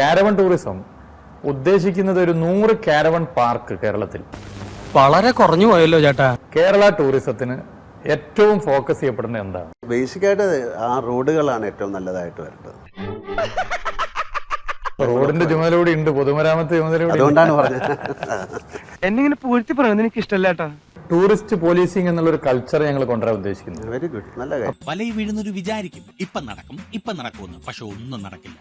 Caravan tourism ഉദ്ദേശിക്കുന്നത് ഒരു 100 caravan park കേരളത്തിൽ. വളരെ കുറഞ്ഞു പോയല്ലോ ചേട്ടാ. കേരള ടൂറിസത്തിന് ഏറ്റവും ഫോക്കസ് ചെയ്യപ്പെടുന്നത് എന്താണ്? ബേസിക്കായിട്ട് ആ റോഡുകളാണ് ഏറ്റവും നല്ലതായിട്ട് വരേണ്ടത്. റോഡിന്റെ ചുമതല കൂടി ഉണ്ട്, പൊതുമരാമത്ത് ചുമതല കൂടി. അതുകൊണ്ടാണ് പറഞ്ഞത്. എന്നിങ്ങനെ പൂഴ്ത്തി പറയുന്നത് എനിക്ക് ഇഷ്ടമല്ല ചേട്ടാ. ടൂറിസ്റ്റ് പോലീസിംഗ് എന്നുള്ള ഒരു കൾച്ചർ ഞങ്ങൾ കൊണ്ടുവരാൻ ഉദ്ദേശിക്കുന്നു. വെരി ഗുഡ്, നല്ല കാര്യം. വലയിൽ വീഴുന്നൊരു വിചാരിക്കും ഇപ്പം നടക്കുമെന്ന്, പക്ഷെ ഒന്നും നടക്കില്ല.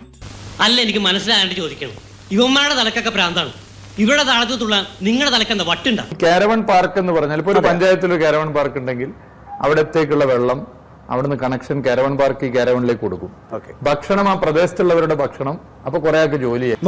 അല്ല, എനിക്ക് മനസ്സിലാകാണ്ട് ചോദിക്കണം, ഇവന്മാരുടെ തലക്കൊക്കെ പ്രാന്താണ്, ഇവരുടെ താളത്തുള്ള നിങ്ങളുടെ തലക്കെന്താ വട്ടുണ്ടോ? കാരവൺ പാർക്ക് എന്ന് പറഞ്ഞാൽ ഇപ്പൊ ഒരു പഞ്ചായത്തിൽ ഒരു കാരവൺ പാർക്ക് ഉണ്ടെങ്കിൽ അവിടത്തേക്കുള്ള വെള്ളം, അവിടുന്ന് കണക്ഷൻ കാരവൺ പാർക്ക് ഈ കാരവണിലേക്ക് കൊടുക്കും. ഭക്ഷണം ആ പ്രദേശത്തുള്ളവരുടെ ഭക്ഷണം, അപ്പൊ കുറെ ആൾക്ക് ജോലി ചെയ്യാം.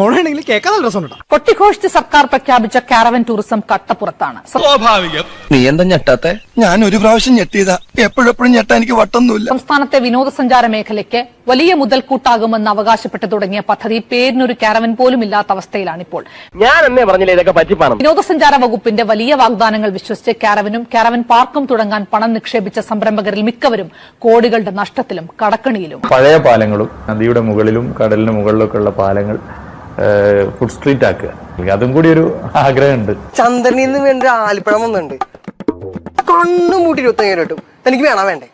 കൊട്ടിഘോഷിച്ച് സർക്കാർ പ്രഖ്യാപിച്ച കാരവൻ ടൂറിസം കട്ടപ്പുറത്താണ്. സ്വാഭാവികം. നീ എന്താ ഞെട്ടാത്തെ? ഞാൻ ഒരു പ്രാവശ്യം ഞെട്ടിയതാ, എപ്പോഴെപ്പോഴും ഞെട്ടാ എനിക്ക് വട്ടൊന്നുമില്ല. സംസ്ഥാനത്തെ വിനോദസഞ്ചാര മേഖലയ്ക്ക് വലിയ മുതൽക്കൂട്ടാകുമെന്ന് അവകാശപ്പെട്ട് തുടങ്ങിയ പദ്ധതി പേരിനൊരു കാരവൻ പോലും ഇല്ലാത്ത അവസ്ഥയിലാണിപ്പോൾ. ഞാൻ എന്നേ പറഞ്ഞില്ല ഇതൊക്കെ പറ്റിപ്പാണ്. വിനോദസഞ്ചാര വകുപ്പിന്റെ വലിയ വാഗ്ദാനങ്ങൾ വിശ്വസിച്ച് കാരവനും കാരവൻ പാർക്കും തുടങ്ങാൻ പണം നിക്ഷേപിച്ച സംരംഭകരിൽ മിക്കവരും കോടികളുടെ നഷ്ടത്തിലും കടക്കണിയിലും. പഴയ പാലങ്ങളും നദിയുടെ മുകളിലും കടലിന് മുകളിലൊക്കെ ഉള്ള പാലങ്ങൾ ഫുഡ് സ്ട്രീറ്റ് ആക്കുക, അതും കൂടി ഒരു ആഗ്രഹമുണ്ട്. ചന്ദ്രനിൽ നിന്ന് വേണ്ട ആലിപ്പഴം വന്നിട്ടുണ്ട്, കണ്ണു മൂട്ടി 25 കിട്ടും. എനിക്ക് വേണം വേണ്ടേ?